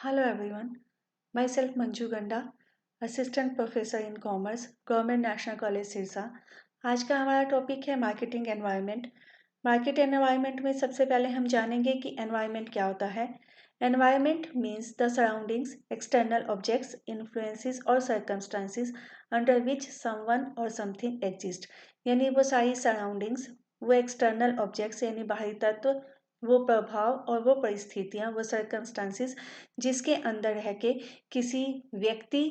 Hello everyone, myself Manju Ganda, assistant professor in commerce government national college Sirsa. आज का हमारा topic है marketing environment. Market environment में सबसे पहले हम जानेंगे कि एनवायरनमेंट क्या होता है। Environment means the surroundings, external objects, influences और सर्कमस्टांसिस अंडर विच समवन और समथिंग एग्जिस्ट। यानी वो सारी सराउंडिंग्स, वो एक्सटर्नल ऑब्जेक्ट्स यानी बाहरी तत्व, वो प्रभाव और वो परिस्थितियाँ, वो सर्कमस्टांसिस जिसके अंदर रह के किसी व्यक्ति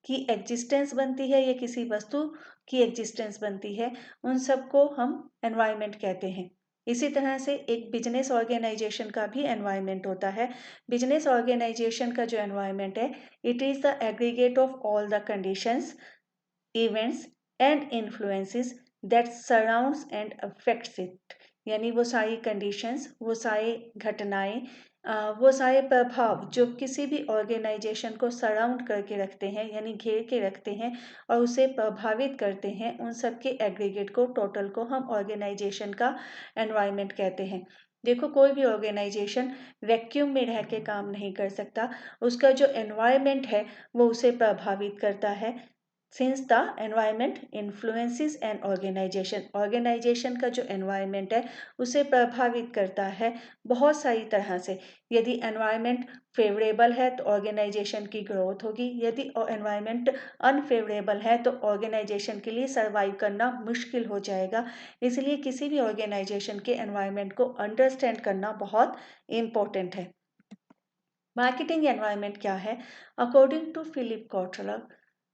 की एग्जिस्टेंस बनती है या किसी वस्तु की एग्जिस्टेंस बनती है, उन सबको हम एनवायरनमेंट कहते हैं। इसी तरह से एक बिजनेस ऑर्गेनाइजेशन का भी एनवायरनमेंट होता है। बिजनेस ऑर्गेनाइजेशन का जो एनवायरनमेंट है, it is the aggregate of all the conditions, events and influences that surrounds and affects it. यानी वो सारी कंडीशंस, वो सारी घटनाएं, वो सारे प्रभाव जो किसी भी ऑर्गेनाइजेशन को सराउंड करके रखते हैं यानी घेर के रखते हैं और उसे प्रभावित करते हैं, उन सब के एग्रीगेट को, टोटल को हम ऑर्गेनाइजेशन का एनवायरनमेंट कहते हैं। देखो, कोई भी ऑर्गेनाइजेशन वैक्यूम में रह के काम नहीं कर सकता, उसका जो एनवायरनमेंट है वो उसे प्रभावित करता है। Since the environment influences an organization, organization का जो एनवायरनमेंट है उसे प्रभावित करता है बहुत सारी तरह से। यदि एनवायरनमेंट फेवरेबल है तो ऑर्गेनाइजेशन की ग्रोथ होगी, यदि एनवायरनमेंट अनफेवरेबल है तो ऑर्गेनाइजेशन के लिए सर्वाइव करना मुश्किल हो जाएगा। इसलिए किसी भी ऑर्गेनाइजेशन के एनवायरनमेंट को अंडरस्टैंड करना बहुत इम्पोर्टेंट है। मार्केटिंग एनवायरनमेंट क्या है? According to Philip Kotler,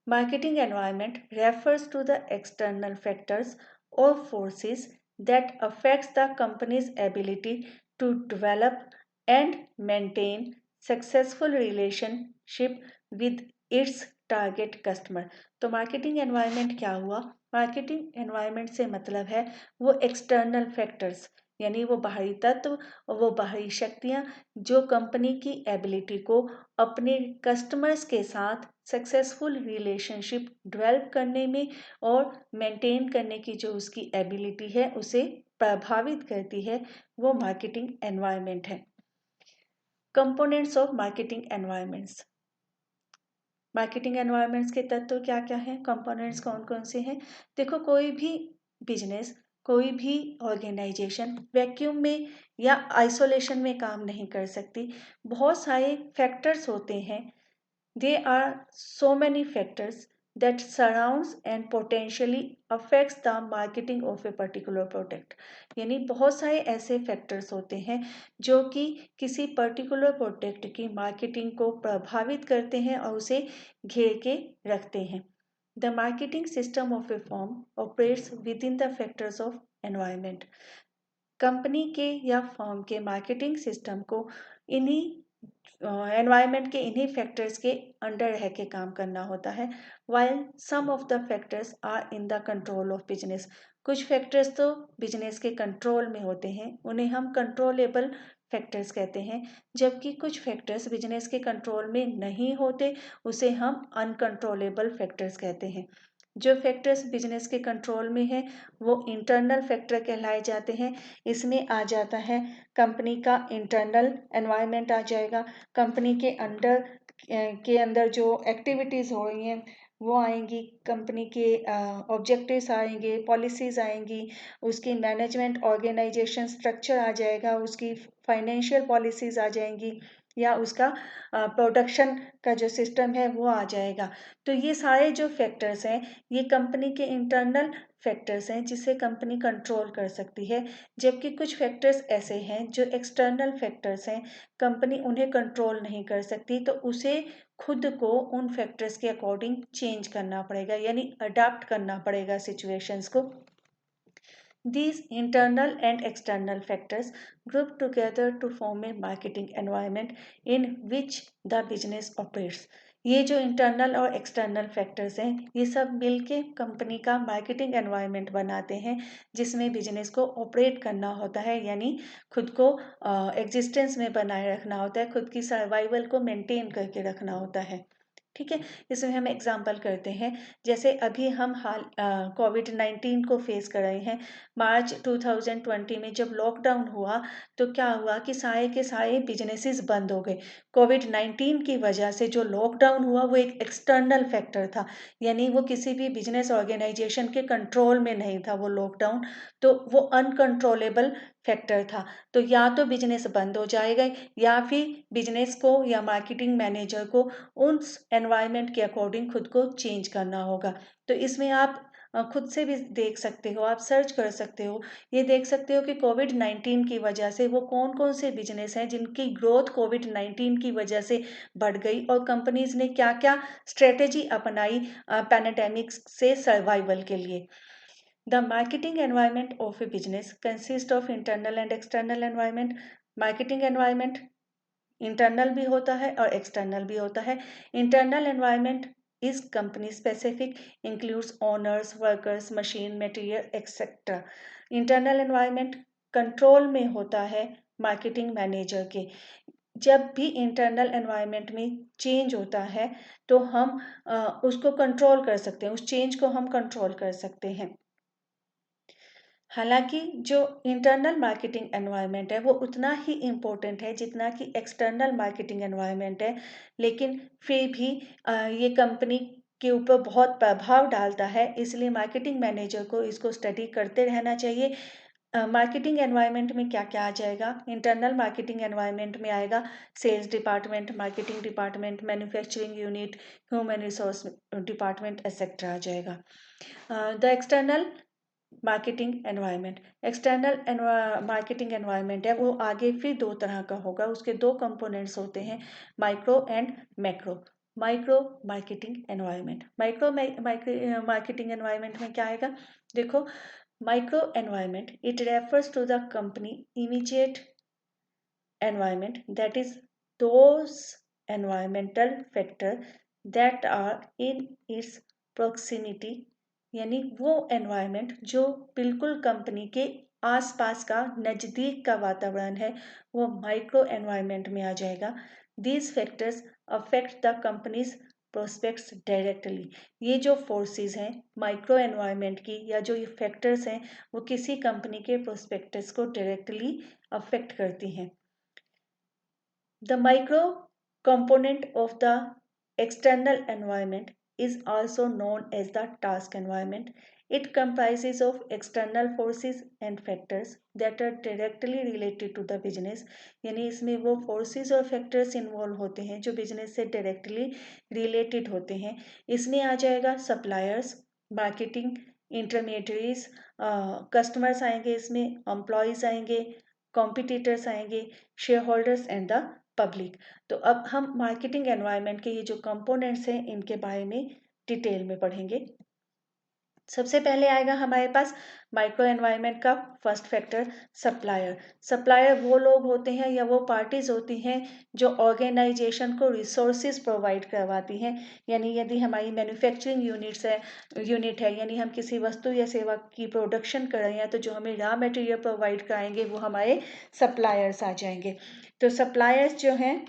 marketing environment refers to the external factors or forces that affects the company's ability to develop and maintain successful relationship with its target customer। तो marketing environment क्या हुआ? Marketing environment से मतलब है वो external factors यानी वो बाहरी तत्व और वो बाहरी शक्तियाँ जो कंपनी की एबिलिटी को अपने कस्टमर्स के साथ सक्सेसफुल रिलेशनशिप डेवलप करने में और मेंटेन करने की जो उसकी एबिलिटी है उसे प्रभावित करती है, वो मार्केटिंग एनवायरनमेंट है। Components of marketing environments. Marketing environments के तत्व क्या क्या हैं, कंपोनेंट्स कौन कौन से हैं? देखो, कोई भी बिजनेस, कोई भी ऑर्गेनाइजेशन वैक्यूम में या आइसोलेशन में काम नहीं कर सकती। बहुत सारे फैक्टर्स होते हैं। There are so many factors that surrounds and potentially affects the marketing of a particular product। यानी बहुत सारे ऐसे फैक्टर्स होते हैं जो कि किसी पर्टिकुलर प्रोडक्ट की मार्केटिंग को प्रभावित करते हैं और उसे घेर के रखते हैं। The marketing system of a firm operates within the factors of environment। Company के या फर्म के मार्केटिंग सिस्टम को इन्हीं एनवायरनमेंट के इन्हीं फैक्टर्स के अंडर रह के काम करना होता है। While some of the factors are in the control of business, कुछ फैक्टर्स तो बिजनेस के कंट्रोल में होते हैं, उन्हें हम कंट्रोलेबल फैक्टर्स कहते हैं। जबकि कुछ फैक्टर्स बिजनेस के कंट्रोल में नहीं होते, उसे हम अनकंट्रोलेबल फैक्टर्स कहते हैं। जो फैक्टर्स बिजनेस के कंट्रोल में है वो इंटरनल फैक्टर कहलाए जाते हैं। इसमें आ जाता है कंपनी का इंटरनल एनवायरनमेंट आ जाएगा, कंपनी के अंदर जो एक्टिविटीज़ हो रही हैं वो आएंगी, कंपनी के ऑब्जेक्टिव्स आएंगे, पॉलिसीज़ आएंगी, उसकी मैनेजमेंट ऑर्गेनाइजेशन स्ट्रक्चर आ जाएगा, उसकी फाइनेंशियल पॉलिसीज़ आ जाएंगी या उसका प्रोडक्शन का जो सिस्टम है वो आ जाएगा। तो ये सारे जो फैक्टर्स हैं ये कंपनी के इंटरनल फैक्टर्स हैं जिसे कंपनी कंट्रोल कर सकती है। जबकि कुछ फैक्टर्स ऐसे हैं जो एक्सटर्नल फैक्टर्स हैं, कंपनी उन्हें कंट्रोल नहीं कर सकती, तो उसे खुद को उन फैक्टर्स के अकॉर्डिंग चेंज करना पड़ेगा यानी अडाप्ट करना पड़ेगा सिचुएशंस को। These internal and external factors group together to form a marketing environment in which the business operates। ये जो इंटरनल और एक्सटर्नल फैक्टर्स हैं ये सब मिलके कंपनी का मार्केटिंग एनवायरनमेंट बनाते हैं जिसमें बिजनेस को ऑपरेट करना होता है, यानी खुद को एग्जिस्टेंस में बनाए रखना होता है, खुद की सर्वाइवल को मेंटेन करके रखना होता है। ठीक है, इसमें हम एग्जाम्पल करते हैं। जैसे अभी हम हाल कोविड-19 को फेस कर रहे हैं। मार्च 2020 में जब लॉकडाउन हुआ तो क्या हुआ कि सारे के सारे बिजनेसेस बंद हो गए। कोविड-19 की वजह से जो लॉकडाउन हुआ वो एक एक्सटर्नल फैक्टर था, यानी वो किसी भी बिजनेस ऑर्गेनाइजेशन के कंट्रोल में नहीं था वो लॉकडाउन, तो वो अनकंट्रोलेबल फैक्टर था। तो या तो बिजनेस बंद हो जाएगा या फिर बिजनेस को या मार्केटिंग मैनेजर को उस एनवायरनमेंट के अकॉर्डिंग खुद को चेंज करना होगा। तो इसमें आप खुद से भी देख सकते हो, आप सर्च कर सकते हो, ये देख सकते हो कि कोविड-19 की वजह से वो कौन कौन से बिजनेस हैं जिनकी ग्रोथ कोविड-19 की वजह से बढ़ गई और कंपनीज ने क्या क्या स्ट्रेटेजी अपनाई पैंडेमिक से सर्वाइवल के लिए। The marketing environment of a business consists of internal and external environment. Marketing environment internal भी होता है और एक्सटर्नल भी होता है। Internal environment is company specific, includes owners, workers, machine, material etcetera. Internal environment control में होता है मार्केटिंग मैनेजर के। जब भी इंटरनल एनवायरनमेंट में चेंज होता है तो हम उसको कंट्रोल कर सकते हैं, उस चेंज को हम कंट्रोल कर सकते हैं। हालांकि जो इंटरनल मार्केटिंग एनवायरनमेंट है वो उतना ही इम्पोर्टेंट है जितना कि एक्सटर्नल मार्केटिंग एनवायरनमेंट है, लेकिन फिर भी ये कंपनी के ऊपर बहुत प्रभाव डालता है, इसलिए मार्केटिंग मैनेजर को इसको स्टडी करते रहना चाहिए। मार्केटिंग एनवायरनमेंट में क्या क्या आ जाएगा? इंटरनल मार्केटिंग एनवायरनमेंट में आएगा sales department, marketing department, manufacturing unit, human resource department etcetera आ जाएगा। The external marketing environment, external marketing environment है वो आगे फिर दो तरह का होगा। उसके दो कंपोनेंट्स होते हैं, micro and macro. Micro marketing environment, micro marketing environment में क्या आएगा? देखो, micro environment it refers to the company immediate environment, that is those environmental factor that are in its proximity, यानी वो environment जो बिल्कुल कंपनी के आसपास का नज़दीक का वातावरण है वो माइक्रो एनवायरनमेंट में आ जाएगा। These factors affect the companies prospects directly. ये जो फोर्सेस हैं माइक्रो एनवायरनमेंट की या जो ये फैक्टर्स हैं वो किसी कंपनी के प्रोस्पेक्टस को डायरेक्टली अफेक्ट करती हैं। The micro component of the external environment is also known as the task environment. It comprises of external forces and factors that are directly related to the business. यानी इसमें वो forces और factors involve होते हैं जो business से directly related होते हैं। इसमें आ जाएगा suppliers, marketing, intermediaries, customers आएंगे, इसमें employees आएंगे, कॉम्पिटिटर्स आएंगे, share holders and the public. तो अब हम मार्केटिंग एनवायरनमेंट के ये जो कंपोनेंट्स हैं इनके बारे में डिटेल में पढ़ेंगे। सबसे पहले आएगा हमारे पास माइक्रो एनवायरनमेंट का फर्स्ट फैक्टर, सप्लायर। सप्लायर वो लोग होते हैं या वो पार्टीज होती हैं जो ऑर्गेनाइजेशन को रिसोर्सेज प्रोवाइड करवाती हैं। यानी यदि हमारी मैन्युफैक्चरिंग यूनिट है, यानी हम किसी वस्तु या सेवा की प्रोडक्शन कर रहे हैं तो जो हमें रॉ मटेरियल प्रोवाइड कराएंगे वो हमारे सप्लायर्स आ जाएंगे। तो सप्लायर्स जो हैं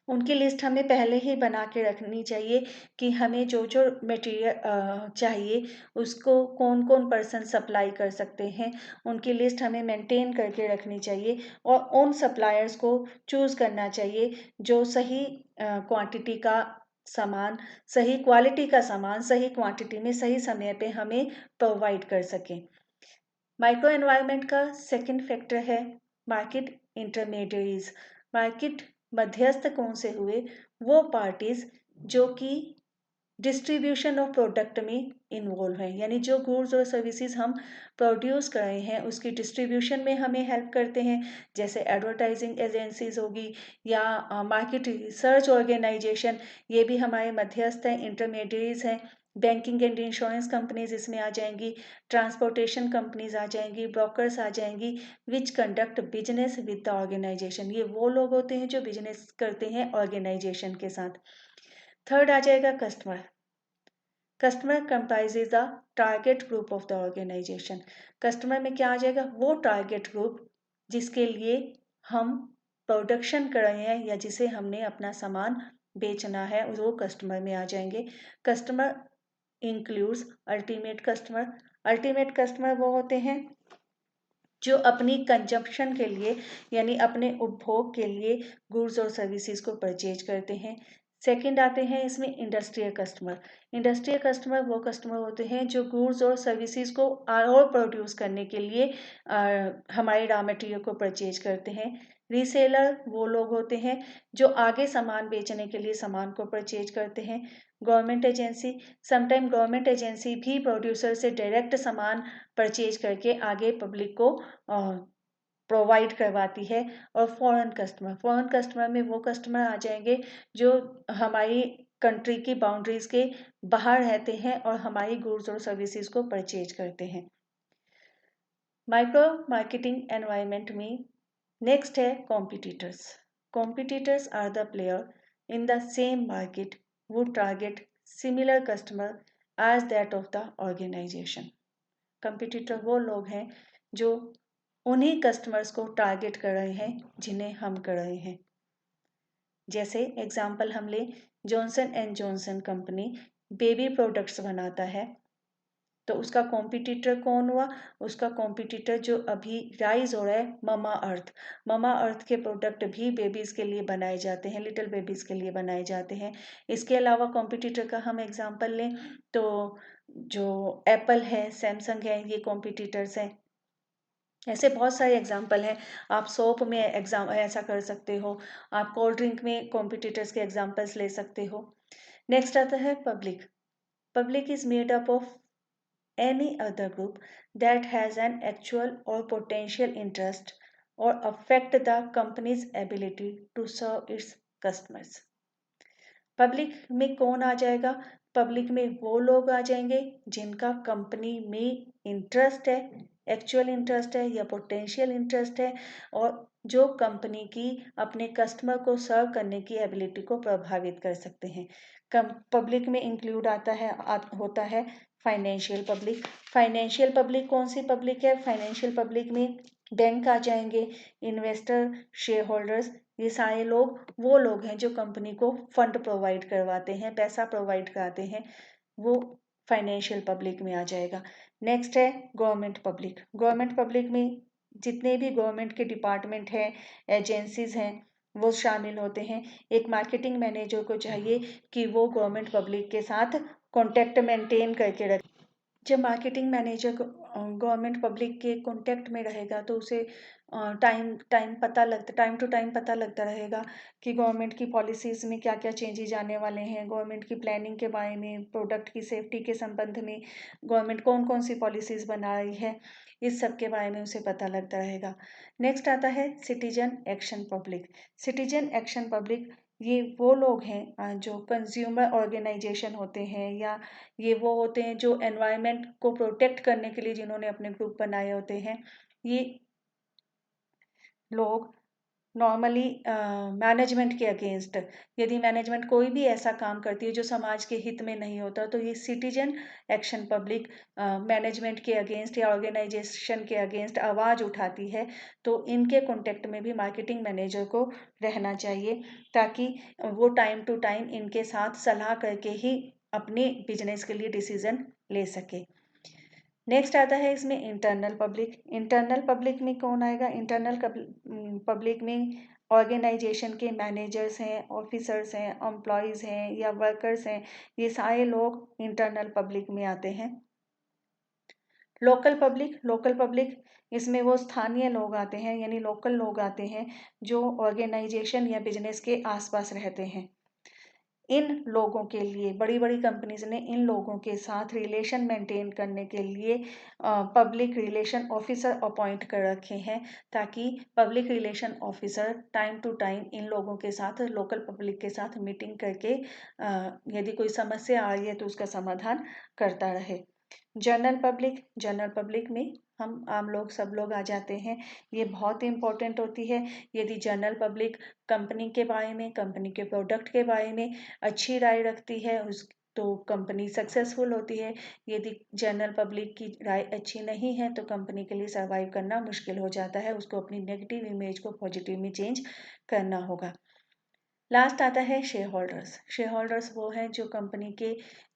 उनकी लिस्ट हमें पहले ही बना के रखनी चाहिए कि हमें जो जो मटेरियल चाहिए उसको कौन कौन पर्सन सप्लाई कर सकते हैं, उनकी लिस्ट हमें मेंटेन करके रखनी चाहिए और उन सप्लायर्स को चूज़ करना चाहिए जो सही क्वांटिटी का सामान, सही क्वालिटी का सामान सही क्वांटिटी में सही समय पे हमें प्रोवाइड कर सकें। माइक्रो एनवायरनमेंट का सेकंड फैक्टर है मार्केट इंटरमीडियरीज। मार्केट मध्यस्थ कौन से हुए? वो पार्टीज जो कि डिस्ट्रीब्यूशन ऑफ प्रोडक्ट में इन्वॉल्व है, यानी जो गुड्स और सर्विसेज हम प्रोड्यूस कर रहे हैं उसकी डिस्ट्रीब्यूशन में हमें हेल्प करते हैं, जैसे एडवर्टाइजिंग एजेंसीज होगी या मार्केट रिसर्च ऑर्गेनाइजेशन, ये भी हमारे मध्यस्थ हैं, इंटरमीडियरीज हैं। बैंकिंग एंड इंश्योरेंस कंपनीज इसमें आ जाएंगी, ट्रांसपोर्टेशन कंपनीज आ जाएंगी, ब्रोकर्स आ जाएंगी, which conduct business with the organization. ये वो लोग होते हैं जो बिजनेस करते हैं ऑर्गेनाइजेशन के साथ। थर्ड आ जाएगा customer. Customer comprises the target group of the organization. Customer में क्या आ जाएगा? वो टारगेट ग्रुप जिसके लिए हम प्रोडक्शन कर रहे हैं या जिसे हमने अपना सामान बेचना है वो कस्टमर में आ जाएंगे। Customer includes ultimate customer. Ultimate customer वो होते हैं जो अपनी कंजप्शन के लिए यानी अपने उपभोग के लिए गुड्स और सर्विसेज को परचेज करते हैं। सेकंड आते हैं इसमें इंडस्ट्रियल कस्टमर। इंडस्ट्रियल कस्टमर वो कस्टमर होते हैं जो गुड्स और सर्विसेज को और प्रोड्यूस करने के लिए हमारे रॉ मटेरियल को परचेज करते हैं। रीसेलर वो लोग होते हैं जो आगे सामान बेचने के लिए सामान को परचेज करते हैं। Government agency, sometime government agency भी प्रोड्यूसर से डायरेक्ट सामान परचेज करके आगे पब्लिक को प्रोवाइड करवाती है। और फॉरेन कस्टमर में वो कस्टमर आ जाएंगे जो हमारी कंट्री की बाउंड्रीज के बाहर रहते हैं और हमारी गुड्स और सर्विसेज को परचेज करते हैं। माइक्रो मार्केटिंग एनवायरनमेंट में नेक्स्ट है competitors. Competitors are the player in the same market who target similar customer as that of the organization। Competitor वो लोग हैं जो उन्हीं कस्टमर्स को टारगेट कर रहे हैं जिन्हें हम कर रहे हैं। जैसे एग्जांपल हम ले, Johnson and Johnson company baby products बनाता है, तो उसका कॉम्पिटिटर कौन हुआ? उसका कॉम्पिटिटर जो अभी राइज हो रहा है ममा अर्थ के प्रोडक्ट भी बेबीज के लिए बनाए जाते हैं, लिटिल बेबीज के लिए बनाए जाते हैं। इसके अलावा कॉम्पिटिटर का हम एग्जांपल लें तो जो एप्पल है, सैमसंग है, ये कॉम्पिटिटर्स हैं। ऐसे बहुत सारे एग्जाम्पल हैं। आप सोप में ऐसा कर सकते हो, आप कोल्ड ड्रिंक में कॉम्पिटिटर्स के एग्जाम्पल्स ले सकते हो। नेक्स्ट आता है public. Public is made up of any other group that has an actual or potential interest or affect the company's ability to serve its customers। Public में कौन आ जाएगा? पब्लिक में वो लोग आ जाएंगे जिनका कंपनी में इंटरेस्ट है, एक्चुअल इंटरेस्ट है या पोटेंशियल इंटरेस्ट है, और जो कंपनी की अपने कस्टमर को सर्व करने की एबिलिटी को प्रभावित कर सकते हैं। पब्लिक में इंक्लूड होता है फाइनेंशियल पब्लिक। फाइनेंशियल पब्लिक कौन सी पब्लिक है? फाइनेंशियल पब्लिक में बैंक आ जाएंगे, इन्वेस्टर, शेयर होल्डर्स, ये सारे लोग वो लोग हैं जो कंपनी को फंड प्रोवाइड करवाते हैं, पैसा प्रोवाइड कराते हैं, वो फाइनेंशियल पब्लिक में आ जाएगा। नेक्स्ट है गवर्नमेंट पब्लिक। गवर्नमेंट पब्लिक में जितने भी गवर्नमेंट के डिपार्टमेंट हैं, एजेंसीज हैं, वो शामिल होते हैं। एक मार्केटिंग मैनेजर को चाहिए कि वो गवर्नमेंट पब्लिक के साथ कॉन्टेक्ट मेंटेन करके रखे। जब मार्केटिंग मैनेजर गवर्नमेंट पब्लिक के कॉन्टेक्ट में रहेगा तो उसे टाइम टू टाइम पता लगता रहेगा कि गवर्नमेंट की पॉलिसीज़ में क्या क्या चेंजेज आने वाले हैं, गवर्नमेंट की प्लानिंग के बारे में, प्रोडक्ट की सेफ्टी के संबंध में गवर्नमेंट कौन कौन सी पॉलिसीज़ बना रही है, इस सब के बारे में उसे पता लगता रहेगा। नेक्स्ट आता है citizen action public. Citizen action public ये वो लोग हैं जो कंज्यूमर ऑर्गेनाइजेशन होते हैं, या ये वो होते हैं जो एनवायरनमेंट को प्रोटेक्ट करने के लिए जिन्होंने अपने ग्रुप बनाए होते हैं। ये लोग नॉर्मली मैनेजमेंट के अगेंस्ट, यदि मैनेजमेंट कोई भी ऐसा काम करती है जो समाज के हित में नहीं होता, तो ये सिटीजन एक्शन पब्लिक मैनेजमेंट के अगेंस्ट या ऑर्गेनाइजेशन के अगेंस्ट आवाज़ उठाती है। तो इनके कॉन्टेक्ट में भी मार्केटिंग मैनेजर को रहना चाहिए ताकि वो टाइम टू टाइम इनके साथ सलाह करके ही अपने बिजनेस के लिए डिसीजन ले सके। नेक्स्ट आता है इसमें इंटरनल पब्लिक। इंटरनल पब्लिक में कौन आएगा? इंटरनल पब्लिक में ऑर्गेनाइजेशन के मैनेजर्स हैं, ऑफिसर्स हैं, एम्प्लॉयज़ हैं या वर्कर्स हैं, ये सारे लोग इंटरनल पब्लिक में आते हैं। लोकल पब्लिक इसमें वो स्थानीय लोग आते हैं, यानी लोकल लोग आते हैं जो ऑर्गेनाइजेशन या बिजनेस के आसपास रहते हैं। इन लोगों के लिए बड़ी बड़ी कंपनीज ने इन लोगों के साथ रिलेशन मेंटेन करने के लिए पब्लिक रिलेशन ऑफिसर अपॉइंट कर रखे हैं, ताकि public relation officer time to time इन लोगों के साथ, लोकल पब्लिक के साथ मीटिंग करके यदि कोई समस्या आ रही है तो उसका समाधान करता रहे। जनरल पब्लिक में हम आम लोग सब लोग आ जाते हैं। ये बहुत इंपॉर्टेंट होती है। यदि जनरल पब्लिक कंपनी के बारे में, कंपनी के प्रोडक्ट के बारे में अच्छी राय रखती है, तो कंपनी सक्सेसफुल होती है। यदि जनरल पब्लिक की राय अच्छी नहीं है तो कंपनी के लिए सर्वाइव करना मुश्किल हो जाता है, उसको अपनी नेगेटिव इमेज को पॉजिटिव में चेंज करना होगा। लास्ट आता है शेयर होल्डर्स। शेयर होल्डर्स वो हैं जो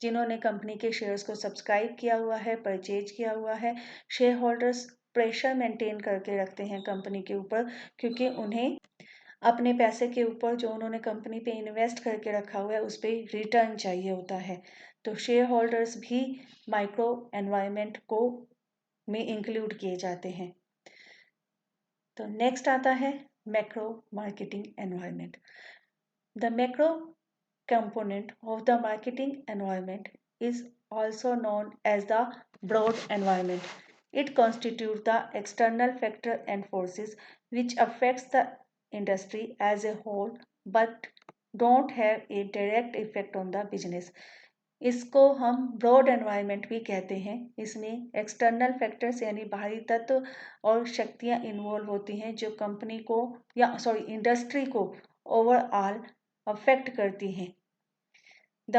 जिन्होंने कंपनी के शेयर्स को सब्सक्राइब किया हुआ है, परचेज किया हुआ है। शेयर होल्डर्स प्रेशर मेंटेन करके रखते हैं कंपनी के ऊपर, क्योंकि उन्हें अपने पैसे के ऊपर जो उन्होंने कंपनी पे इन्वेस्ट करके रखा हुआ है उस पर रिटर्न चाहिए होता है। तो शेयर होल्डर्स भी माइक्रो एनवायरनमेंट को में इंक्लूड किए जाते हैं। तो नेक्स्ट आता है macro marketing environment. The macro component of the marketing environment is also known as the broad environment. It constitutes the external factor and forces which affects the industry as a whole but don't have a direct effect on the business. इसको हम broad environment भी कहते हैं। इसमें external factors यानी बाहरी तत्व और शक्तियां इन्वॉल्व होती हैं जो कंपनी को इंडस्ट्री को ओवरऑल अफेक्ट करती हैं। The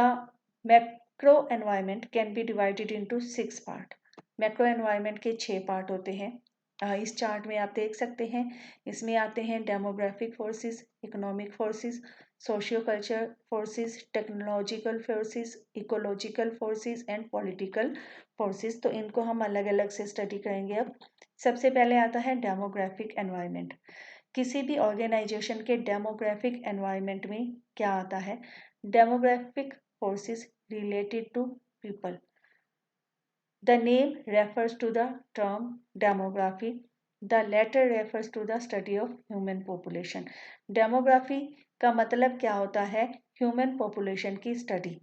macro environment can be divided into 6 part. Macro environment के 6 पार्ट होते हैं। इस चार्ट में आप देख सकते हैं। इसमें आते हैं demographic forces, economic forces, socio culture forces, technological forces, ecological forces and political forces. तो इनको हम अलग अलग से स्टडी करेंगे। अब सबसे पहले आता है डेमोग्राफिक एनवायरनमेंट। किसी भी ऑर्गेनाइजेशन के डेमोग्राफिक एनवायरनमेंट में क्या आता है? Demographic forces related to people. The name refers to the term demography. The latter refers to the study of human population. Demography का मतलब क्या होता है? Human population की स्टडी।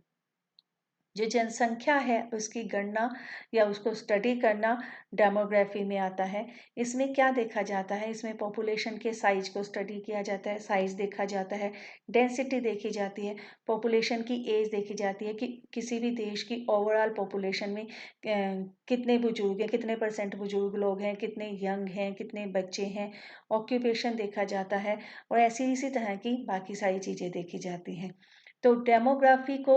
जो जनसंख्या है उसकी गणना या उसको स्टडी करना डेमोग्राफी में आता है। इसमें क्या देखा जाता है? इसमें पॉपुलेशन के साइज को स्टडी किया जाता है, साइज देखा जाता है, डेंसिटी देखी जाती है, पॉपुलेशन की एज देखी जाती है कि किसी भी देश की ओवरऑल पॉपुलेशन में कितने बुजुर्ग हैं, कितने परसेंट बुजुर्ग लोग हैं, कितने यंग हैं, कितने बच्चे हैं, ऑक्यूपेशन देखा जाता है और ऐसी इसी तरह की बाकी सारी चीज़ें देखी जाती हैं। तो डेमोग्राफी को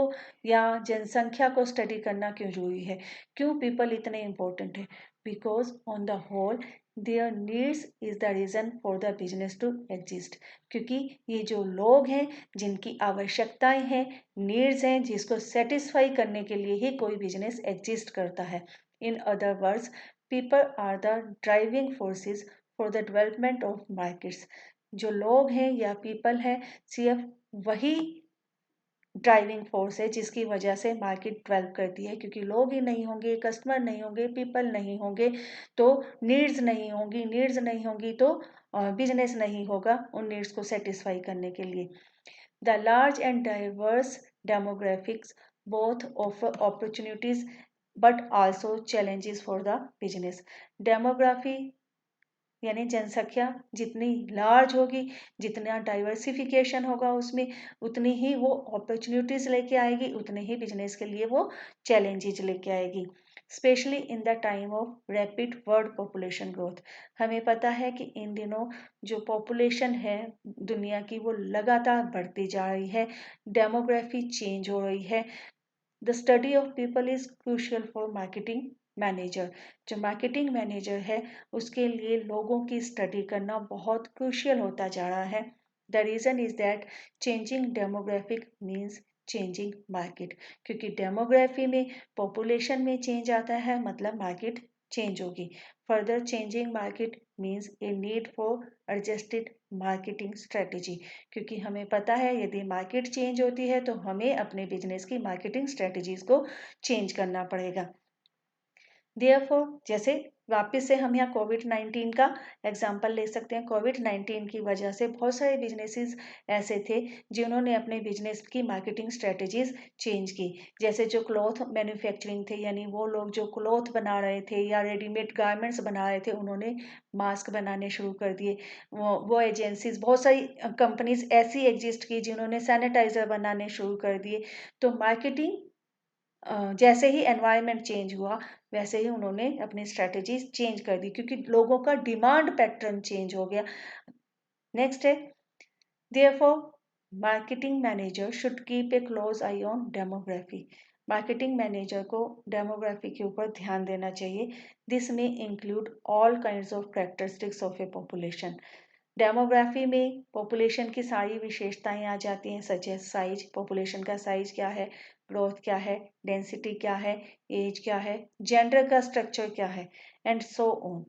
या जनसंख्या को स्टडी करना क्यों जरूरी है? क्यों पीपल इतने इम्पोर्टेंट है? Because on the whole their needs is the reason for the business to exist. क्योंकि ये जो लोग हैं जिनकी आवश्यकताएं हैं, नीड्स हैं, जिसको सेटिस्फाई करने के लिए ही कोई बिजनेस एग्जिस्ट करता है। In other words, people are the driving forces for the development of markets. जो लोग हैं या पीपल हैं, सिर्फ वही ड्राइविंग फोर्स है जिसकी वजह से मार्केट डेवलप करती है। क्योंकि लोग ही नहीं होंगे, कस्टमर नहीं होंगे, पीपल नहीं होंगे तो नीड्स नहीं होंगी, नीड्स नहीं होंगी तो बिजनेस नहीं होगा उन नीड्स को सेटिस्फाई करने के लिए। The large and diverse demographics both offer opportunities but also challenges for the business. Demography यानी जनसंख्या जितनी लार्ज होगी, जितना डाइवर्सिफिकेशन होगा उसमें, उतनी ही वो अपॉर्चुनिटीज लेके आएगी, उतने ही बिजनेस के लिए वो चैलेंजेस लेके आएगी। Specially in the time of rapid world population growth. हमें पता है कि इन दिनों जो पॉपुलेशन है दुनिया की वो लगातार बढ़ती जा रही है, डेमोग्राफी चेंज हो रही है। The study of people is crucial for marketing manager. जो मार्केटिंग मैनेजर है उसके लिए लोगों की स्टडी करना बहुत क्रूशियल होता जा रहा है। The reason is that changing demographic means changing market. क्योंकि डेमोग्राफी में पॉपुलेशन में चेंज आता है मतलब मार्केट चेंज होगी। Further changing market means a need for adjusted marketing strategy. क्योंकि हमें पता है यदि मार्केट चेंज होती है तो हमें अपने बिजनेस की मार्केटिंग स्ट्रेटेजीज को चेंज करना पड़ेगा। देयरफॉर जैसे वापस से हम यहाँ कोविड-19 का एग्जाम्पल ले सकते हैं। कोविड-19 की वजह से बहुत सारे बिजनेसेस ऐसे थे जिन्होंने अपने बिजनेस की मार्केटिंग स्ट्रेटजीज चेंज की। जैसे जो क्लॉथ मैन्युफैक्चरिंग थे यानी वो लोग जो क्लॉथ बना रहे थे या रेडीमेड गारमेंट्स बना रहे थे उन्होंने मास्क बनाने शुरू कर दिए। वो एजेंसीज बहुत सारी कंपनीज ऐसी एग्जिस्ट की जिन्होंने सैनिटाइजर बनाने शुरू कर दिए। तो मार्केटिंग जैसे ही एनवायरनमेंट चेंज हुआ वैसे ही उन्होंने अपनी स्ट्रेटजीज चेंज कर दी क्योंकि लोगों का डिमांड पैटर्न चेंज हो गया। नेक्स्ट है therefore marketing manager should keep a close I on demography. Marketing manager को डेमोग्राफी के ऊपर ध्यान देना चाहिए. दिस में include all kinds of characteristics of A population. Demography में पॉपुलेशन की सारी विशेषताएं आ जाती हैं, सच एज साइज, पॉपुलेशन का साइज क्या है, ग्रोथ क्या है, डेंसिटी क्या है, एज क्या है, जेंडर का स्ट्रक्चर क्या है, एंड सो ऑन.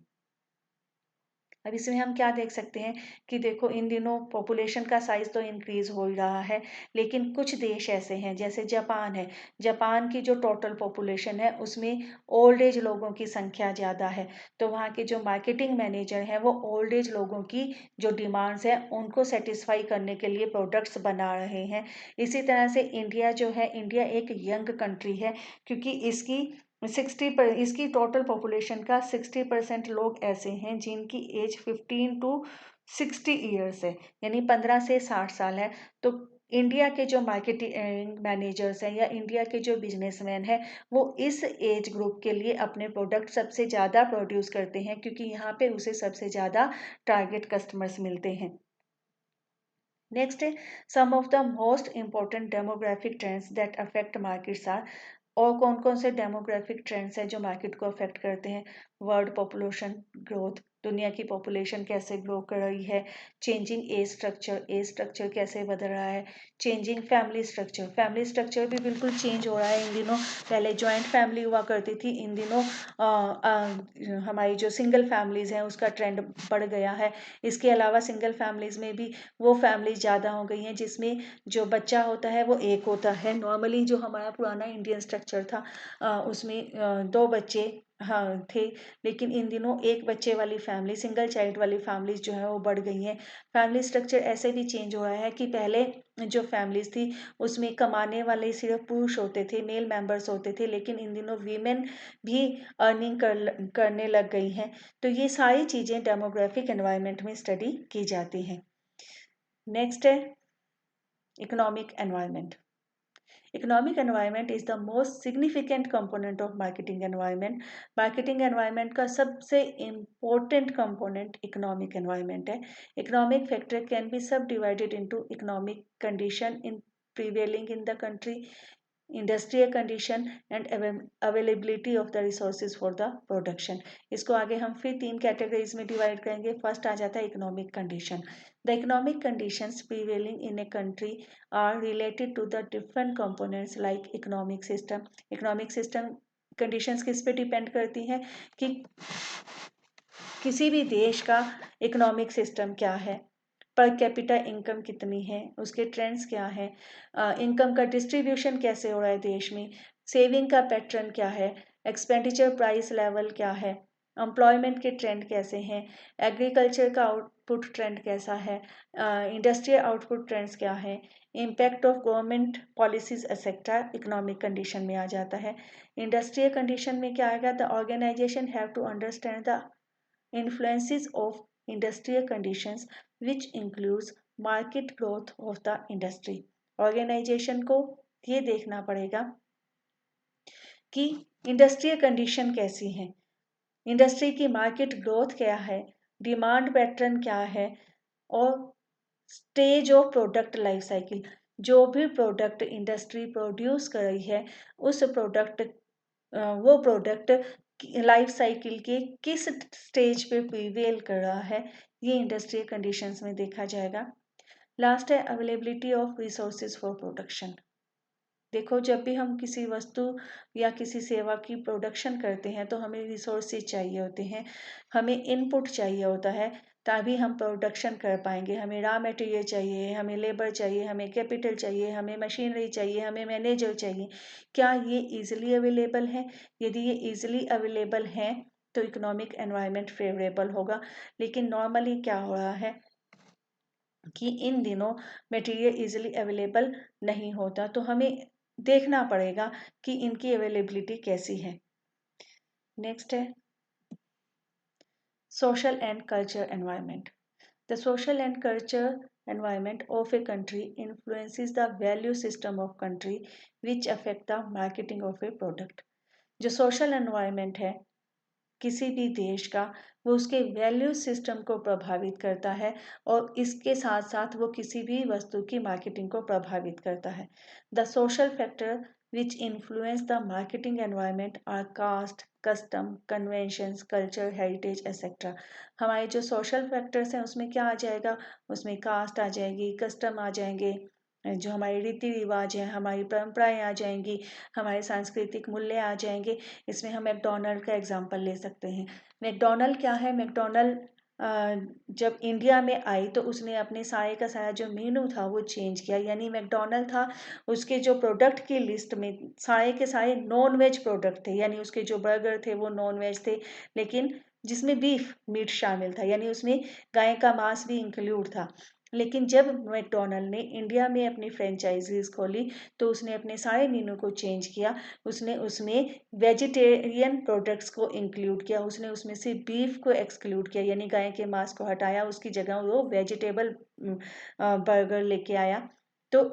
अब इसमें हम क्या देख सकते हैं कि देखो इन दिनों पॉपुलेशन का साइज तो इंक्रीज हो ही रहा है, लेकिन कुछ देश ऐसे हैं जैसे जापान है. जापान की जो टोटल पॉपुलेशन है उसमें ओल्ड एज लोगों की संख्या ज़्यादा है, तो वहाँ के जो मार्केटिंग मैनेजर हैं वो ओल्ड एज लोगों की जो डिमांड्स हैं उनको सेटिस्फाई करने के लिए प्रोडक्ट्स बना रहे हैं. इसी तरह से इंडिया जो है, इंडिया एक यंग कंट्री है, क्योंकि इसकी टोटल पॉपुलेशन का 60% लोग ऐसे हैं जिनकी एज 15 to 60 ईयर्स है, यानी 15 से 60 साल है. तो इंडिया के जो मार्केटिंग मैनेजर्स हैं या इंडिया के जो बिजनेसमैन हैं वो इस एज ग्रुप के लिए अपने प्रोडक्ट सबसे ज़्यादा प्रोड्यूस करते हैं, क्योंकि यहाँ पे उसे सबसे ज़्यादा टारगेट कस्टमर्स मिलते हैं. नेक्स्ट है some of the most important demographic trends that affect markets are. और कौन कौन से डेमोग्राफिक ट्रेंड्स हैं जो मार्केट को अफेक्ट करते हैं. वर्ल्ड पॉपुलेशन ग्रोथ, दुनिया की पॉपुलेशन कैसे ग्रो कर रही है. चेंजिंग एज स्ट्रक्चर कैसे बदल रहा है. चेंजिंग फैमिली स्ट्रक्चर भी बिल्कुल चेंज हो रहा है इन दिनों. पहले जॉइंट फैमिली हुआ करती थी, इन दिनों हमारी जो सिंगल फैमिलीज हैं उसका ट्रेंड बढ़ गया है. इसके अलावा सिंगल फैमिलीज में भी वो फैमिलीज ज़्यादा हो गई हैं जिसमें जो बच्चा होता है वो एक होता है. नॉर्मली जो हमारा पुराना इंडियन स्ट्रक्चर था उसमें दो बच्चे हाँ थे, लेकिन इन दिनों एक बच्चे वाली फैमिली, सिंगल चाइल्ड वाली फैमिलीज जो है वो बढ़ गई हैं. फैमिली स्ट्रक्चर ऐसे भी चेंज हो रहा है कि पहले जो फैमिलीज थी उसमें कमाने वाले सिर्फ पुरुष होते थे, मेल मेंबर्स होते थे, लेकिन इन दिनों वीमेन भी अर्निंग करने लग गई हैं. तो ये सारी चीज़ें डेमोग्राफिक एनवायरनमेंट में स्टडी की जाती हैं. नेक्स्ट है economic environment. Economic environment is the most significant component of marketing environment. Marketing environment का सबसे important component economic environment है. Economic factor can be subdivided into economic condition in prevailing in the country, industrial condition and availability of the resources for the production. इसको आगे हम फिर 3 categories में divide करेंगे. First आ जाता है economic condition. The economic conditions prevailing in a country are related to the different components like economic system. Economic system conditions किस पे डिपेंड करती हैं कि किसी भी देश का इकोनॉमिक सिस्टम क्या है, पर कैपिटा इनकम कितनी है, उसके ट्रेंड्स क्या है, इनकम का डिस्ट्रीब्यूशन कैसे हो रहा है देश में, सेविंग का पैटर्न क्या है, एक्सपेंडिचर प्राइस लेवल क्या है, एम्प्लॉयमेंट के ट्रेंड कैसे हैं, एग्रीकल्चर का आउटपुट ट्रेंड कैसा है, इंडस्ट्रियल आउटपुट ट्रेंड्स क्या है, impact of government policies etcetera economic condition में आ जाता है. इंडस्ट्रियल कंडीशन में क्या आएगा, the organisation have to understand the influences of industrial conditions which includes market growth of the industry. Organisation को ये देखना पड़ेगा कि इंडस्ट्रियल कंडीशन कैसी है, इंडस्ट्री की मार्केट ग्रोथ क्या है, डिमांड पैटर्न क्या है, और stage of product life cycle. जो भी प्रोडक्ट इंडस्ट्री प्रोड्यूस कर रही है उस वो प्रोडक्ट लाइफ साइकिल के किस स्टेज पे प्रीवेल कर रहा है, ये इंडस्ट्रियल कंडीशंस में देखा जाएगा. लास्ट है availability of resources for production. देखो जब भी हम किसी वस्तु या किसी सेवा की प्रोडक्शन करते हैं तो हमें रिसोर्सेज चाहिए होते हैं, हमें इनपुट चाहिए होता है तभी हम प्रोडक्शन कर पाएंगे. हमें रॉ मटेरियल चाहिए, हमें लेबर चाहिए, हमें कैपिटल चाहिए, हमें मशीनरी चाहिए, हमें मैनेजर चाहिए. क्या ये ईजिली अवेलेबल है? यदि ये ईजिली अवेलेबल हैं तो इकोनॉमिक एनवायरनमेंट फेवरेबल होगा. लेकिन नॉर्मली क्या हो रहा है कि इन दिनों मटेरियल इजीली अवेलेबल नहीं होता, तो हमें देखना पड़ेगा कि इनकी अवेलेबिलिटी कैसी है. नेक्स्ट है social and culture environment. The social and culture environment of a country influences the value system of country which affect the marketing of a product. जो social environment है किसी भी देश का, वो उसके वैल्यू सिस्टम को प्रभावित करता है और इसके साथ साथ वो किसी भी वस्तु की मार्केटिंग को प्रभावित करता है. The social factor which influence the marketing environment are caste, custom, conventions, culture, heritage, etc. हमारे जो सोशल फैक्टर्स हैं उसमें क्या आ जाएगा, उसमें कास्ट आ जाएगी, कस्टम आ जाएंगे, जो हमारे रीति रिवाज हैं, हमारी परंपराएं आ जाएंगी, हमारे सांस्कृतिक मूल्य आ जाएंगे। इसमें हम मैकडोनल्ड का एग्जांपल ले सकते हैं। मैकडोनल्ड क्या है, मैकडोनल्ड जब इंडिया में आई तो उसने अपने सारे का सारा जो मेनू था वो चेंज किया। यानी मैकडोनल्ड था, उसके जो प्रोडक्ट की लिस्ट में सारे के सारे नॉन वेज प्रोडक्ट थे, यानी उसके जो बर्गर थे वो नॉन वेज थे, लेकिन जिसमें बीफ मीट शामिल था, यानी उसमें गाय का मांस भी इंक्लूड था। लेकिन जब मैकडोनल्ड ने इंडिया में अपनी फ्रेंचाइजीज खोली तो उसने अपने सारे मेनू को चेंज किया। उसने उसमें वेजिटेरियन प्रोडक्ट्स को इंक्लूड किया, उसने उसमें से बीफ को एक्सक्लूड किया, यानी गाय के मांस को हटाया, उसकी जगह वो वेजिटेबल बर्गर लेके आया। तो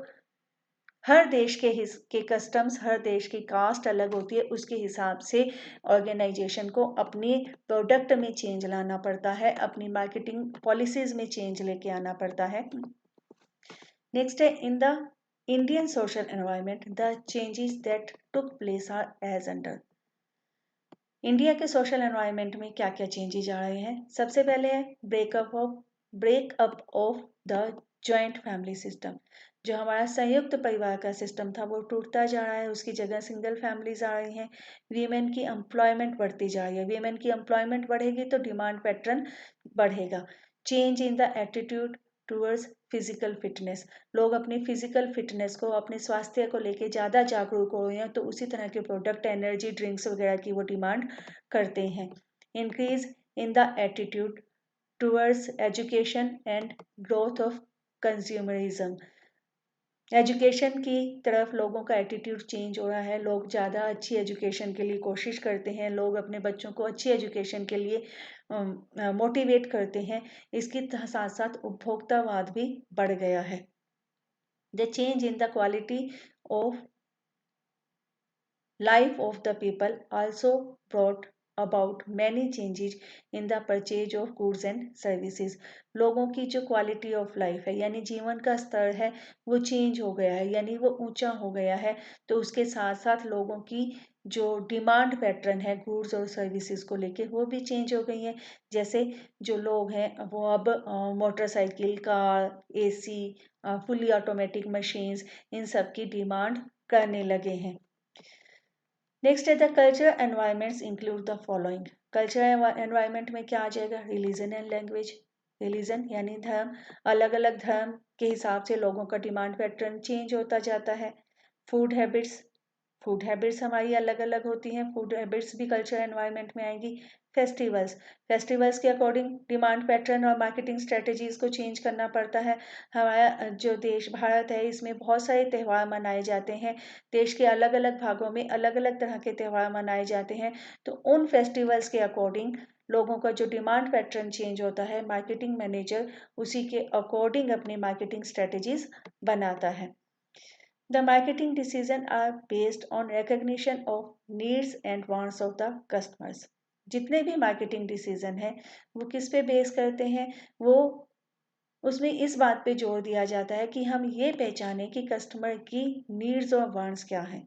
हर देश के कस्टम्स, हर देश की कास्ट अलग होती है, उसके हिसाब से ऑर्गेनाइजेशन को अपनी प्रोडक्ट में चेंज लाना पड़ता है, अपनी मार्केटिंग पॉलिसीज में चेंज लेके आना पड़ता है। नेक्स्ट है, in the Indian social environment the changes that took place are as under. India के सोशल एनवायरनमेंट में क्या क्या चेंजेस आ रहे हैं। सबसे पहले है breakup of the joint family system. जो हमारा संयुक्त परिवार का सिस्टम था वो टूटता जा रहा है, उसकी जगह सिंगल फैमिलीज आ रही हैं। वीमेन की एम्प्लॉयमेंट बढ़ती जा रही है, वीमेन की एम्प्लॉयमेंट बढ़ेगी तो डिमांड पैटर्न बढ़ेगा। Change in the attitude towards physical fitness. लोग अपनी फिजिकल फिटनेस को, अपने स्वास्थ्य को लेके ज़्यादा जागरूक हो रहे हैं, तो उसी तरह के प्रोडक्ट, एनर्जी ड्रिंक्स वगैरह की वो डिमांड करते हैं। Increase in the attitude towards education and growth of consumerism. Education की तरफ लोगों का एटीट्यूड चेंज हो रहा है, लोग ज़्यादा अच्छी एजुकेशन के लिए कोशिश करते हैं, लोग अपने बच्चों को अच्छी एजुकेशन के लिए मोटिवेट करते हैं। इसके साथ साथ उपभोक्तावाद भी बढ़ गया है। The change in the quality of life of the people also brought about many changes in the purchase of goods and services। लोगों की जो क्वालिटी ऑफ लाइफ है, यानी जीवन का स्तर है, वो चेंज हो गया है, यानी वो ऊंचा हो गया है। तो उसके साथ साथ लोगों की जो डिमांड पैटर्न है गुड्स और सर्विसेज को लेके वो भी चेंज हो गई है। जैसे जो लोग हैं वो अब motorcycle, car, AC, fully automatic machines, इन सब की डिमांड करने लगे हैं। नेक्स्ट है the culture environments include the following. Culture environment में क्या आ जाएगा, रिलीजन एंड लैंग्वेज। रिलीजन यानी धर्म, अलग अलग धर्म के हिसाब से लोगों का डिमांड पैटर्न चेंज होता जाता है। फूड हैबिट्स, फूड हैबिट्स हमारी अलग अलग होती हैं, फूड हैबिट्स भी कल्चर एनवायरनमेंट में आएंगी। फेस्टिवल्स, फेस्टिवल्स के अकॉर्डिंग डिमांड पैटर्न और मार्केटिंग स्ट्रेटजीज को चेंज करना पड़ता है। हमारा जो देश भारत है इसमें बहुत सारे त्यौहार मनाए जाते हैं, देश के अलग अलग भागों में अलग अलग तरह के त्यौहार मनाए जाते हैं। तो उन फेस्टिवल्स के अकॉर्डिंग लोगों का जो डिमांड पैटर्न चेंज होता है, मार्केटिंग मैनेजर उसी के अकॉर्डिंग अपनी मार्केटिंग स्ट्रेटजीज बनाता है। The marketing decisions are based on recognition of needs and wants of the customers। जितने भी मार्केटिंग डिसीजन हैं वो किस पे बेस करते हैं, वो उसमें इस बात पे जोर दिया जाता है कि हम ये पहचाने कि कस्टमर की नीड्स और वांट्स क्या हैं।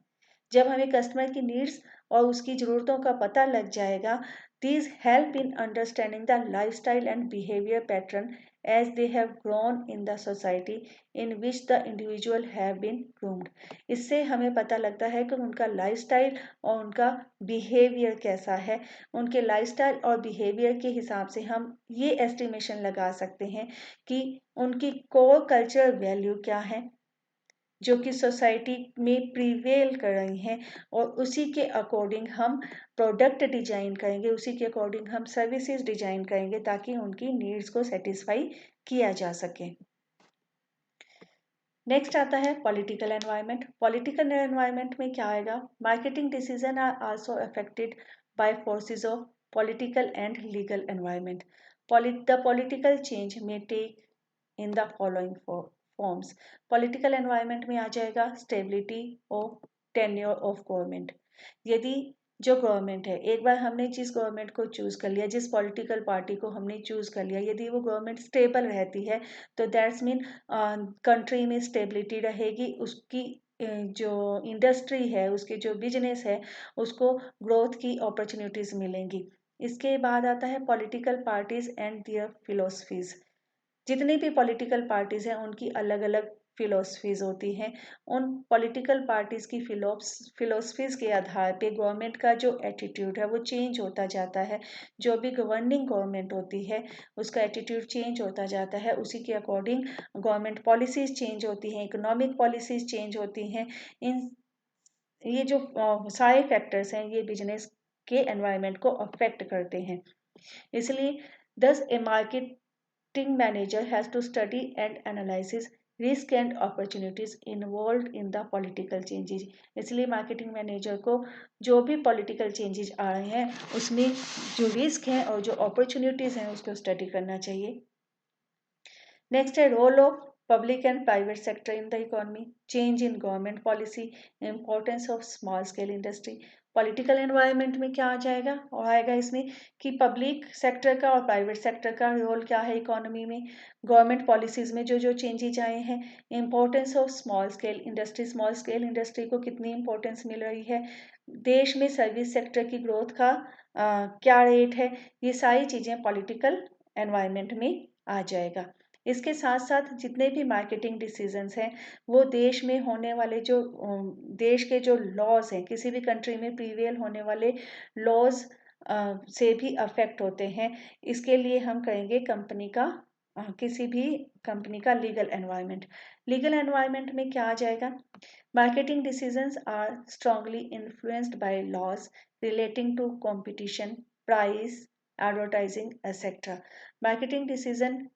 जब हमें कस्टमर की नीड्स और उसकी ज़रूरतों का पता लग जाएगा, these help in understanding the lifestyle and behavior pattern as they have grown in the society in which the individual have been groomed। इससे हमें पता लगता है कि उनका लाइफस्टाइल और उनका बिहेवियर कैसा है। उनके लाइफस्टाइल और बिहेवियर के हिसाब से हम ये एस्टिमेशन लगा सकते हैं कि उनकी कोर कल्चरल वैल्यू क्या है जो कि सोसाइटी में प्रिवेल कर रही हैं, और उसी के अकॉर्डिंग हम प्रोडक्ट डिजाइन करेंगे, उसी के अकॉर्डिंग हम सर्विसेज डिजाइन करेंगे ताकि उनकी नीड्स को सेटिस्फाई किया जा सके। नेक्स्ट आता है पॉलिटिकल एनवायरनमेंट। पॉलिटिकल एनवायरनमेंट में क्या आएगा, marketing decision are also affected by forces of political and legal environment. The political change may take in the following forms. Political environment में आ जाएगा stability of tenure of government. यदि जो government है, एक बार हमने जिस गवर्नमेंट को चूज कर लिया, जिस पॉलिटिकल पार्टी को हमने चूज कर लिया, यदि वो गवर्नमेंट स्टेबल रहती है तो दैट्स मीन कंट्री में स्टेबिलिटी रहेगी, उसकी जो इंडस्ट्री है, उसके जो बिजनेस है, उसको ग्रोथ की अपॉर्चुनिटीज़ मिलेंगी। इसके बाद आता है political parties and their philosophies. जितनी भी पॉलिटिकल पार्टीज हैं उनकी अलग अलग फिलोसफीज होती हैं। उन पॉलिटिकल पार्टीज की फिलोसफीज के आधार पे गवर्नमेंट का जो एटीट्यूड है वो चेंज होता जाता है। जो भी गवर्निंग गवर्नमेंट होती है उसका एटीट्यूड चेंज होता जाता है, उसी के अकॉर्डिंग गवर्नमेंट पॉलिसीज चेंज होती हैं, इकोनॉमिक पॉलिसीज चेंज होती हैं। इन ये जो सारे फैक्टर्स हैं ये बिजनेस के एनवायरनमेंट को अफेक्ट करते हैं। इसलिए thus a marketing manager has to study and analysis risk and opportunities involve in the political changes. इसलिए मार्केटिंग मैनेजर को जो भी पॉलिटिकल चेंजेस आ रहे हैं उसमें जो रिस्क हैं और जो अपॉर्चुनिटीज हैं उसको स्टडी करना चाहिए। नेक्स्ट है role of public and private sector in the economy, change in government policy, importance of small scale industry। Political environment में क्या आ जाएगा और आएगा इसमें कि पब्लिक सेक्टर का और प्राइवेट सेक्टर का रोल क्या है इकोनॉमी में, गवर्नमेंट पॉलिसीज में जो जो चेंजेज आए हैं, importance of small scale industry को कितनी इम्पोर्टेंस मिल रही है, देश में सर्विस सेक्टर की ग्रोथ का क्या रेट है, ये सारी चीज़ें पॉलिटिकल एनवायरनमेंट में आ जाएगा। इसके साथ साथ जितने भी मार्केटिंग डिसीजंस हैं वो देश में होने वाले जो देश के जो लॉज हैं, किसी भी कंट्री में प्रीवेल होने वाले लॉज से भी अफेक्ट होते हैं। इसके लिए हम कहेंगे कंपनी का किसी भी कंपनी का लीगल एनवायरनमेंट में क्या आ जाएगा, marketing decisions are strongly influenced by laws relating to competition, price, advertising etcetera. Marketing decision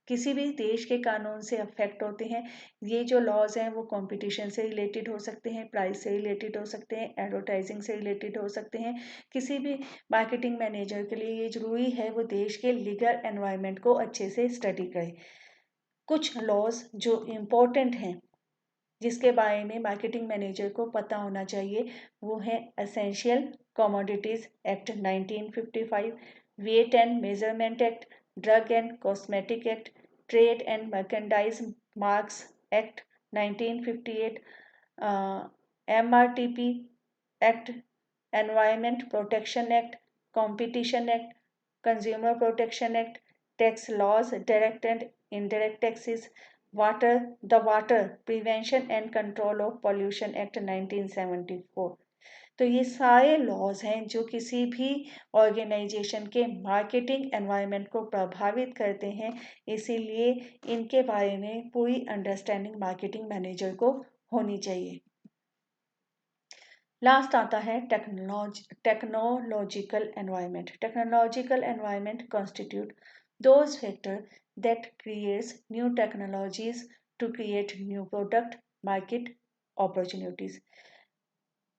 किसी भी देश के कानून से अफेक्ट होते हैं। ये जो लॉज हैं वो कंपटीशन से रिलेटेड हो सकते हैं, प्राइस से रिलेटेड हो सकते हैं, एडवर्टाइजिंग से रिलेटेड हो सकते हैं। किसी भी मार्केटिंग मैनेजर के लिए ये जरूरी है वो देश के लीगल एनवायरनमेंट को अच्छे से स्टडी करे। कुछ लॉज जो इम्पोर्टेंट हैं जिसके बारे में मार्केटिंग मैनेजर को पता होना चाहिए वो है essential commodities act 1955, weight and measurement act, drug and cosmetic act, trade and merchandise marks act 1958, MRTP act, environment protection act, competition act, consumer protection act, tax laws, direct and indirect taxes, water prevention and control of pollution act 1974। तो ये सारे laws हैं जो किसी भी organisation के marketing environment को प्रभावित करते हैं। इसीलिए इनके बारे में पूरी अंडरस्टैंडिंग मार्केटिंग मैनेजर को होनी चाहिए। लास्ट आता है technological environment. Technological environment constitute those factors that creates new technologies to create new product market opportunities।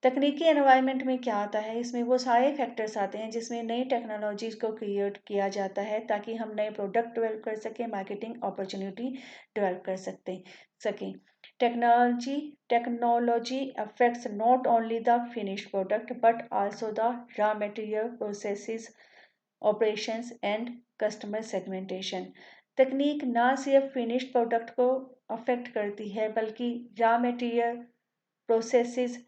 तकनीकी एनवायरनमेंट में क्या आता है, इसमें वो सारे फैक्टर्स आते हैं जिसमें नई टेक्नोलॉजीज को क्रिएट किया जाता है ताकि हम नए प्रोडक्ट डेवलप कर सकें, मार्केटिंग अपॉर्चुनिटी डेवलप कर सकें। Technology affects not only the finished product but also the raw material processes, operations and customer segmentation. तकनीक ना सिर्फ फिनिश्ड प्रोडक्ट को अफेक्ट करती है बल्कि रॉ मटेरियल प्रोसेसेस,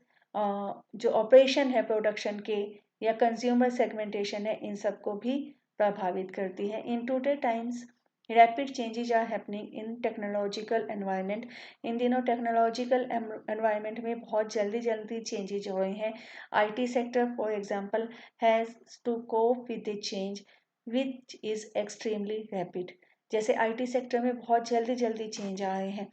जो ऑपरेशन है प्रोडक्शन के या कंज्यूमर सेगमेंटेशन है, इन सबको भी प्रभावित करती है। In today times rapid changes are happening in technological environment. इन दिनों टेक्नोलॉजिकल एनवायरनमेंट में बहुत जल्दी जल्दी चेंजेज हो रहे हैं। IT sector for example has to cope with the change which is extremely rapid. जैसे IT सेक्टर में बहुत जल्दी जल्दी चेंज आ रहे हैं।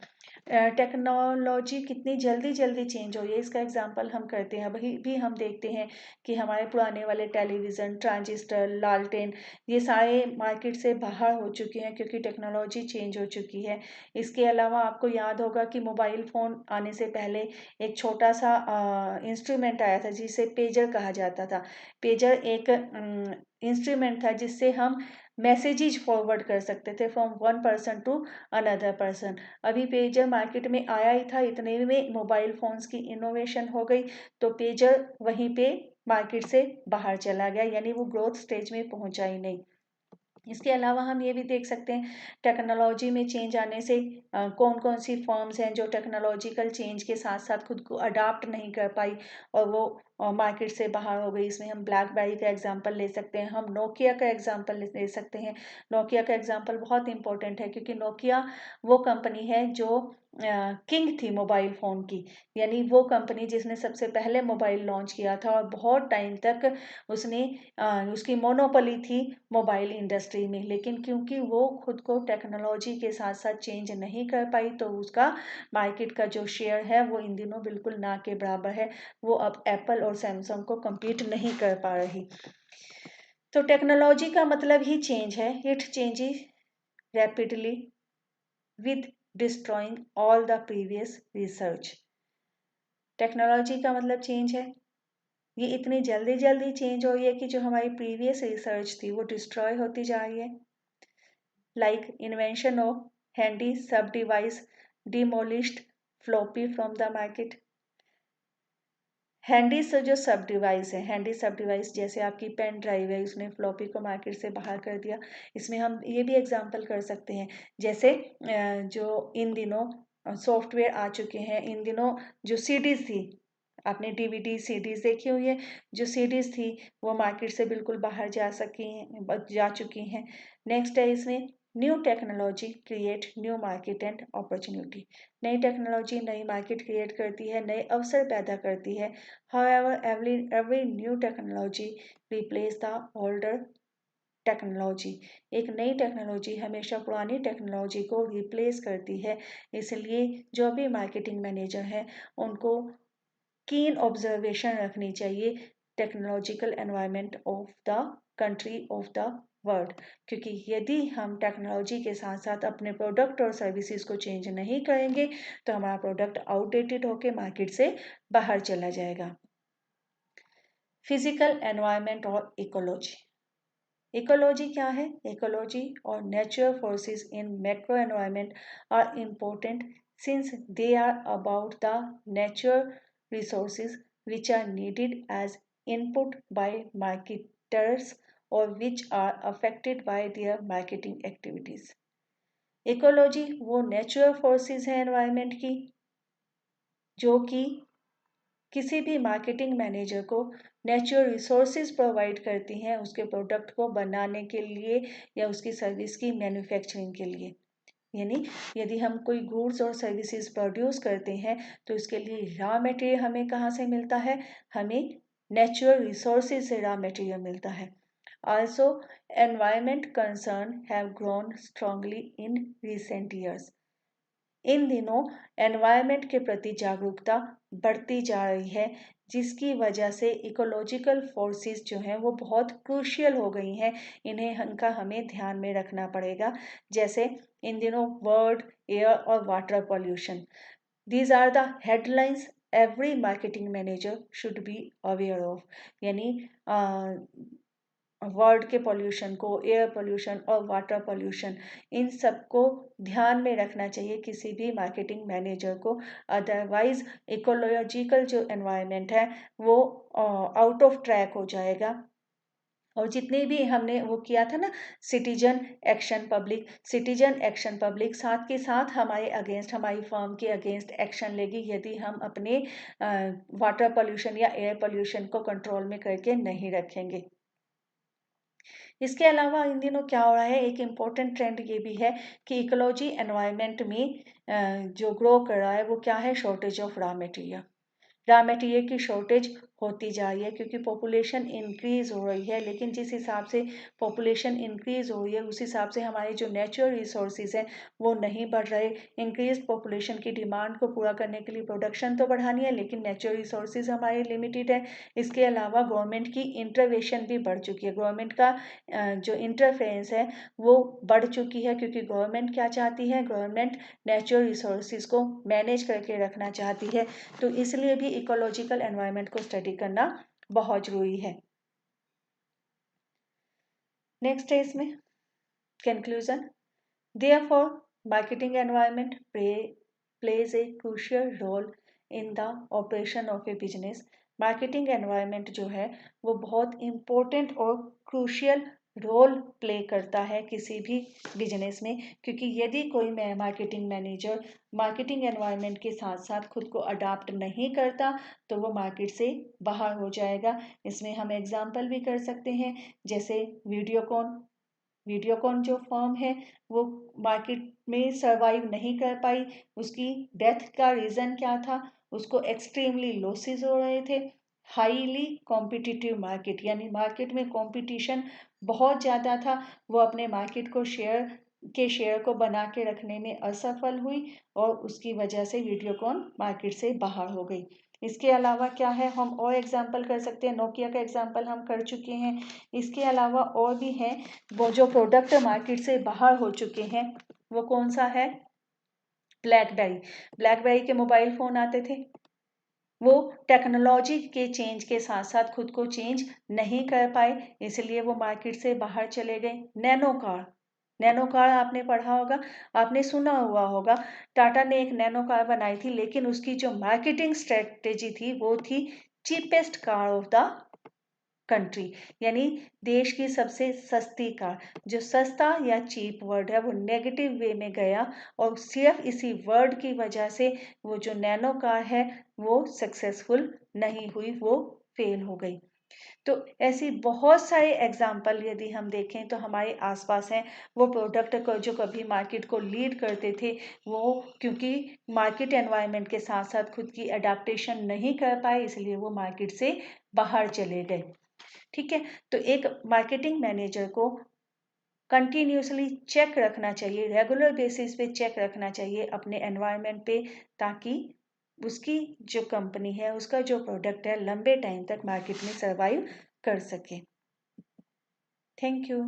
टेक्नोलॉजी कितनी जल्दी जल्दी चेंज हो रही है इसका एग्जांपल हम करते हैं। अभी भी हम देखते हैं कि हमारे पुराने वाले टेलीविज़न, ट्रांजिस्टर, लालटेन ये सारे मार्केट से बाहर हो चुके हैं क्योंकि टेक्नोलॉजी चेंज हो चुकी है। इसके अलावा आपको याद होगा कि मोबाइल फ़ोन आने से पहले एक छोटा सा इंस्ट्रूमेंट आया था जिसे पेजर कहा जाता था। पेजर एक इंस्ट्रूमेंट था जिससे हम मैसेजेज फॉरवर्ड कर सकते थे from one person to another person. अभी पेजर मार्केट में आया ही था, इतने में मोबाइल फ़ोन्स की इनोवेशन हो गई तो पेजर वहीं पे मार्केट से बाहर चला गया, यानी वो ग्रोथ स्टेज में पहुंचा ही नहीं। इसके अलावा हम ये भी देख सकते हैं टेक्नोलॉजी में चेंज आने से कौन कौन सी फर्म्स हैं जो टेक्नोलॉजिकल चेंज के साथ साथ खुद को अडाप्ट नहीं कर पाई और वो मार्केट से बाहर हो गई। इसमें हम ब्लैकबेरी का एग्जांपल ले सकते हैं, हम नोकिया का एग्जांपल ले सकते हैं। नोकिया का एग्जांपल बहुत इंपॉर्टेंट है क्योंकि नोकिया वो कंपनी है जो किंग थी मोबाइल फ़ोन की, यानी वो कंपनी जिसने सबसे पहले मोबाइल लॉन्च किया था और बहुत टाइम तक उसने उसकी मोनोपोली थी मोबाइल इंडस्ट्री में। लेकिन क्योंकि वो खुद को टेक्नोलॉजी के साथ साथ चेंज नहीं कर पाई तो उसका मार्केट का जो शेयर है वो इन दिनों बिल्कुल ना के बराबर है। वो अब एप्पल और सैमसंग को compete नहीं कर पा रही। तो टेक्नोलॉजी का मतलब ही चेंज है, it changes rapidly with destroying all the previous research। Technology का मतलब चेंज है, ये इतनी जल्दी जल्दी चेंज हो रही है कि जो हमारी प्रीवियस रिसर्च थी वो डिस्ट्रॉय होती जा रही है। लाइक इन्वेंशन ऑफ हैंडी सब device demolished floppy from the market. Handy से जो सब डिवाइस है, हैंडी सब डिवाइस जैसे आपकी पेन ड्राइव है, उसने फ्लॉपी को मार्केट से बाहर कर दिया। इसमें हम ये भी एग्जांपल कर सकते हैं जैसे जो इन दिनों सॉफ्टवेयर आ चुके हैं, इन दिनों जो सीडीज थी, आपने डीवीडी सीडीज देखी हुई है, जो सीडीज थी वो मार्केट से बिल्कुल बाहर जा चुकी हैं। नेक्स्ट है इसमें new technology create new market and opportunity. नई टेक्नोलॉजी नई मार्केट क्रिएट करती है, नए अवसर पैदा करती है। However, every new technology replace the older technology. एक नई टेक्नोलॉजी हमेशा पुरानी टेक्नोलॉजी को रिप्लेस करती है। इसलिए जो भी मार्केटिंग मैनेजर हैं उनको कीन ऑब्जर्वेशन रखनी चाहिए technological environment of the country of the world. क्योंकि यदि हम टेक्नोलॉजी के साथ साथ अपने प्रोडक्ट और सर्विसेज को चेंज नहीं करेंगे तो हमारा प्रोडक्ट आउटडेटेड होकर मार्केट से बाहर चला जाएगा। फिजिकल एनवायरनमेंट और इकोलॉजी। इकोलॉजी क्या है? इकोलॉजी और natural forces in macro environment are important since they are about the natural resources which are needed as input by marketers or which are affected by their marketing activities। Ecology वो natural forces है environment की जो कि किसी भी marketing manager को natural resources provide करती हैं उसके प्रोडक्ट को बनाने के लिए या उसकी सर्विस की मैन्युफैक्चरिंग के लिए। यानी यदि हम कोई गुड्स और सर्विसेज प्रोड्यूस करते हैं तो इसके लिए रॉ मटेरियल हमें कहाँ से मिलता है? हमें नेचुरल रिसोर्सेज से रॉ मटेरियल मिलता है। Also, environment concern have grown strongly in recent years। इन दिनों एनवायरनमेंट के प्रति जागरूकता बढ़ती जा रही है जिसकी वजह से इकोलॉजिकल फोर्सेस जो हैं वो बहुत क्रूशियल हो गई हैं। इनका हमें ध्यान में रखना पड़ेगा। जैसे इन दिनों वर्ल्ड एयर और water pollution, these are the headlines every marketing manager should be aware of. यानी वर्ल्ड के पॉल्यूशन को, एयर पॉल्यूशन और वाटर पॉल्यूशन, इन सबको ध्यान में रखना चाहिए किसी भी मार्केटिंग मैनेजर को। अदरवाइज इकोलॉजिकल जो एनवायरनमेंट है वो आउट ऑफ ट्रैक हो जाएगा। और जितने भी हमने वो किया था ना सिटीजन एक्शन पब्लिक साथ के साथ हमारे अगेंस्ट, हमारी फर्म के अगेंस्ट एक्शन लेगी यदि हम अपने वाटर पॉल्यूशन या एयर पॉल्यूशन को कंट्रोल में करके नहीं रखेंगे। इसके अलावा इन दिनों क्या हो रहा है, एक इम्पोर्टेंट ट्रेंड ये भी है कि इकोलॉजी एनवायरनमेंट में जो ग्रो कर रहा है वो क्या है? Shortage of raw material. Raw material की शॉर्टेज होती जा रही है क्योंकि पॉपुलेशन इंक्रीज हो रही है। लेकिन जिस हिसाब से पॉपुलेशन इंक्रीज हो रही है उस हिसाब से हमारे जो नेचुरल रिसोर्सेज हैं वो नहीं बढ़ रहे। इंक्रीज पॉपुलेशन की डिमांड को पूरा करने के लिए प्रोडक्शन तो बढ़ानी है लेकिन नेचुरल रिसोर्सेज हमारे लिमिटेड है। इसके अलावा गवर्नमेंट की इंटरवेंशन भी बढ़ चुकी है, गवर्नमेंट का जो इंटरफेरेंस है वो बढ़ चुकी है क्योंकि गवर्नमेंट क्या चाहती है? गवर्नमेंट नेचुरल रिसोर्सेज को मैनेज करके रखना चाहती है। तो इसलिए भी इकोलॉजिकल एनवायरनमेंट को स्टडी करना बहुत जरूरी है। नेक्स्ट है इसमें conclusion. Therefore marketing environment plays a crucial role in the operation of a business। Marketing environment जो है वो बहुत इम्पोर्टेंट और क्रूशियल रोल प्ले करता है किसी भी बिजनेस में, क्योंकि यदि कोई मार्केटिंग मैनेजर मार्केटिंग एनवायरनमेंट के साथ साथ खुद को अडाप्ट नहीं करता तो वो मार्केट से बाहर हो जाएगा। इसमें हम एग्जांपल भी कर सकते हैं, जैसे वीडियोकॉन जो फर्म है वो मार्केट में सरवाइव नहीं कर पाई। उसकी डेथ का रीज़न क्या था? उसको एक्सट्रीमली लॉसेस हो रहे थे। हाईली कॉम्पिटिटिव मार्केट, यानी मार्केट में कंपटीशन बहुत ज़्यादा था। वो अपने मार्केट को शेयर को बना के रखने में असफल हुई और उसकी वजह से वीडियोकॉन मार्केट से बाहर हो गई। इसके अलावा क्या है, हम और एग्जाम्पल कर सकते हैं। नोकिया का एग्जाम्पल हम कर चुके हैं। इसके अलावा और भी हैं वो जो प्रोडक्ट मार्केट से बाहर हो चुके हैं। वो कौन सा है? ब्लैकबेरी के मोबाइल फ़ोन आते थे। वो टेक्नोलॉजी के चेंज के साथ साथ खुद को चेंज नहीं कर पाए, इसलिए वो मार्केट से बाहर चले गए। नैनो कार आपने पढ़ा होगा, आपने सुना हुआ होगा। टाटा ने एक नैनो कार बनाई थी, लेकिन उसकी जो मार्केटिंग स्ट्रेटेजी थी वो थी cheapest car of the country, यानी देश की सबसे सस्ती कार। जो सस्ता या चीप वर्ड है वो नेगेटिव वे में गया और सिर्फ इसी वर्ड की वजह से वो जो नैनो कार है वो सक्सेसफुल नहीं हुई, वो फेल हो गई। तो ऐसी बहुत सारे एग्जाम्पल यदि हम देखें तो हमारे आसपास हैं। वो प्रोडक्ट को जो कभी मार्केट को लीड करते थे, वो क्योंकि मार्केट एनवायरनमेंट के साथ साथ खुद की अडाप्टेशन नहीं कर पाए, इसलिए वो मार्केट से बाहर चले गए। ठीक है, तो एक मार्केटिंग मैनेजर को कंटिन्यूसली चेक रखना चाहिए, रेगुलर बेसिस पे चेक रखना चाहिए अपने एनवायरनमेंट पे, ताकि उसकी जो कंपनी है, उसका जो प्रोडक्ट है लंबे टाइम तक मार्केट में सर्वाइव कर सके। Thank you.